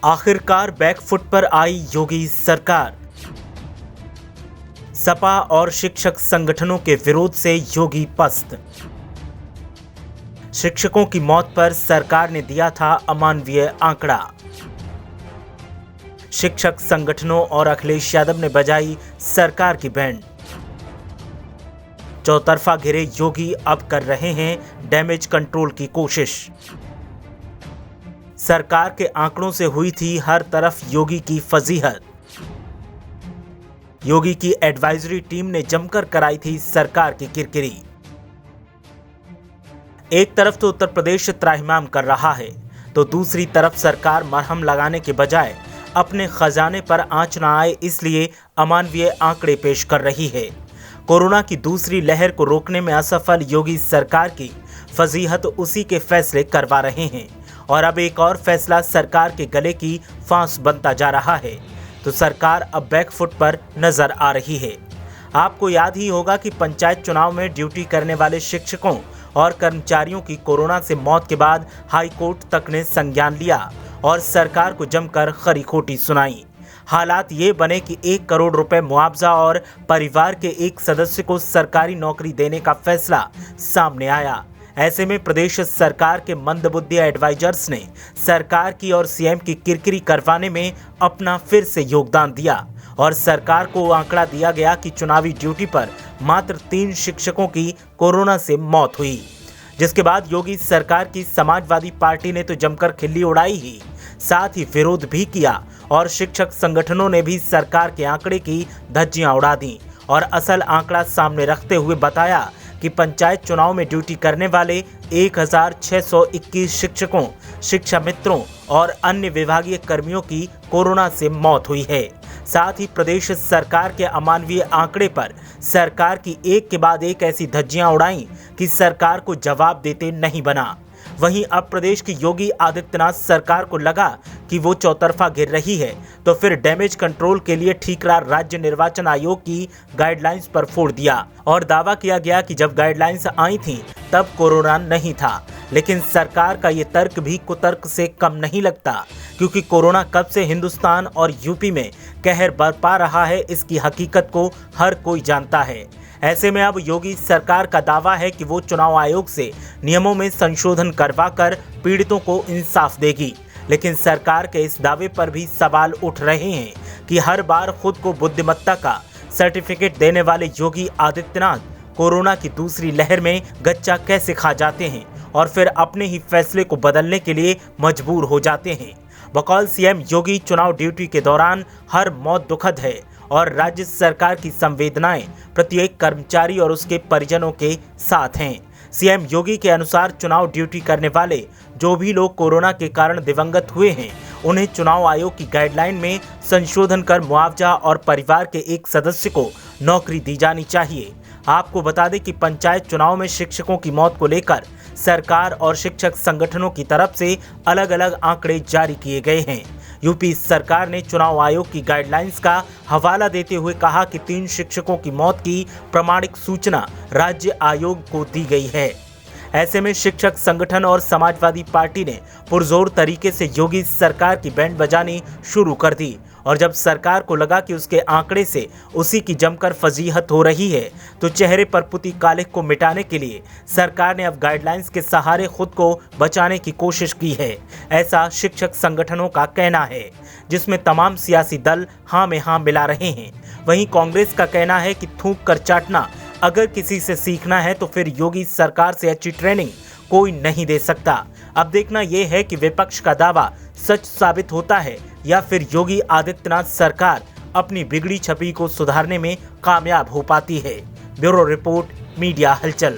आखिरकार बैकफुट पर आई योगी सरकार। सपा और शिक्षक संगठनों के विरोध से योगी पस्त। शिक्षकों की मौत पर सरकार ने दिया था अमानवीय आंकड़ा। शिक्षक संगठनों और अखिलेश यादव ने बजाई सरकार की बैंड। चौतरफा घिरे योगी अब कर रहे हैं डैमेज कंट्रोल की कोशिश। सरकार के आंकड़ों से हुई थी हर तरफ योगी की फजीहत। योगी की एडवाइजरी टीम ने जमकर कराई थी सरकार की किरकिरी। एक तरफ तो उत्तर प्रदेश त्राहिमाम कर रहा है, तो दूसरी तरफ सरकार मरहम लगाने के बजाय अपने खजाने पर आंच न आए इसलिए अमानवीय आंकड़े पेश कर रही है। कोरोना की दूसरी लहर को रोकने में असफल योगी सरकार की फजीहत उसी के फैसले करवा रहे हैं और अब एक और फैसला सरकार के गले की फांस बनता जा रहा है, तो सरकार अब बैकफुट पर नजर आ रही है। आपको याद ही होगा कि पंचायत चुनाव में ड्यूटी करने वाले शिक्षकों और कर्मचारियों की कोरोना से मौत के बाद हाई कोर्ट तक ने संज्ञान लिया और सरकार को जमकर खरी खोटी सुनाई। हालात ये बने कि 1 करोड़ रुपए मुआवजा और परिवार के एक सदस्य को सरकारी नौकरी देने का फैसला सामने आया। ऐसे में प्रदेश सरकार के मंदबुद्धि एडवाइजर्स ने सरकार की और सीएम की किरकिरी करवाने में अपना फिर से योगदान दिया और सरकार को आंकड़ा दिया गया कि चुनावी ड्यूटी पर मात्र 3 शिक्षकों की कोरोना से मौत हुई। जिसके बाद योगी सरकार की समाजवादी पार्टी ने तो जमकर खिल्ली उड़ाई ही, साथ ही विरोध भी किया और शिक्षक संगठनों ने भी सरकार के आंकड़े की धज्जियां उड़ा दी और असल आंकड़ा सामने रखते हुए बताया कि पंचायत चुनाव में ड्यूटी करने वाले 1621 शिक्षकों, शिक्षा मित्रों और अन्य विभागीय कर्मियों की कोरोना से मौत हुई है। साथ ही प्रदेश सरकार के अमानवीय आंकड़े पर सरकार की एक के बाद एक ऐसी धज्जियां उड़ाई कि सरकार को जवाब देते नहीं बना। वहीं अब प्रदेश की योगी आदित्यनाथ सरकार को लगा कि वो चौतरफा गिर रही है, तो फिर डैमेज कंट्रोल के लिए ठीकरा राज्य निर्वाचन आयोग की गाइडलाइंस पर फोड़ दिया और दावा किया गया कि जब गाइडलाइंस आई थीं तब कोरोना नहीं था। लेकिन सरकार का ये तर्क भी कुतर्क से कम नहीं लगता, क्योंकि कोरोना कब से हिंदुस्तान और यूपी में कहर बरपा रहा है इसकी हकीकत को हर कोई जानता है। ऐसे में अब योगी सरकार का दावा है कि वो चुनाव आयोग से नियमों में संशोधन करवाकर पीड़ितों को इंसाफ देगी। लेकिन सरकार के इस दावे पर भी सवाल उठ रहे हैं कि हर बार खुद को बुद्धिमत्ता का सर्टिफिकेट देने वाले योगी आदित्यनाथ कोरोना की दूसरी लहर में गच्चा कैसे खा जाते हैं और फिर अपने ही फैसले को बदलने के लिए मजबूर हो जाते हैं। बकौल सीएम योगी, चुनाव ड्यूटी के दौरान हर मौत दुखद है और राज्य सरकार की संवेदनाएं प्रत्येक कर्मचारी और उसके परिजनों के साथ हैं। सीएम योगी के अनुसार चुनाव ड्यूटी करने वाले जो भी लोग कोरोना के कारण दिवंगत हुए हैं, उन्हें चुनाव आयोग की गाइडलाइन में संशोधन कर मुआवजा और परिवार के एक सदस्य को नौकरी दी जानी चाहिए। आपको बता दें कि पंचायत चुनाव में शिक्षकों की मौत को लेकर सरकार और शिक्षक संगठनों की तरफ से अलग अलग आंकड़े जारी किए गए हैं। यूपी सरकार ने चुनाव आयोग की गाइडलाइंस का हवाला देते हुए कहा कि 3 शिक्षकों की मौत की प्रामाणिक सूचना राज्य आयोग को दी गई है। ऐसे में शिक्षक संगठन और समाजवादी पार्टी ने पुरजोर तरीके से योगी सरकार की बैंड बजानी शुरू कर दी और जब सरकार को लगा कि उसके आंकड़े से उसी की जमकर फजीहत हो रही है, तो चेहरे पर पुती कालिख को मिटाने के लिए सरकार ने अब गाइडलाइंस के सहारे खुद को बचाने की कोशिश की है। ऐसा शिक्षक संगठनों का कहना है, जिसमें तमाम सियासी दल हाँ में हाँ मिला रहे हैं। वहीं कांग्रेस का कहना है कि थूक कर चाटना अगर किसी से सीखना है तो फिर योगी सरकार से अच्छी ट्रेनिंग कोई नहीं दे सकता। अब देखना यह है कि विपक्ष का दावा सच साबित होता है या फिर योगी आदित्यनाथ सरकार अपनी बिगड़ी छवि को सुधारने में कामयाब हो पाती है। ब्यूरो रिपोर्ट, मीडिया हलचल।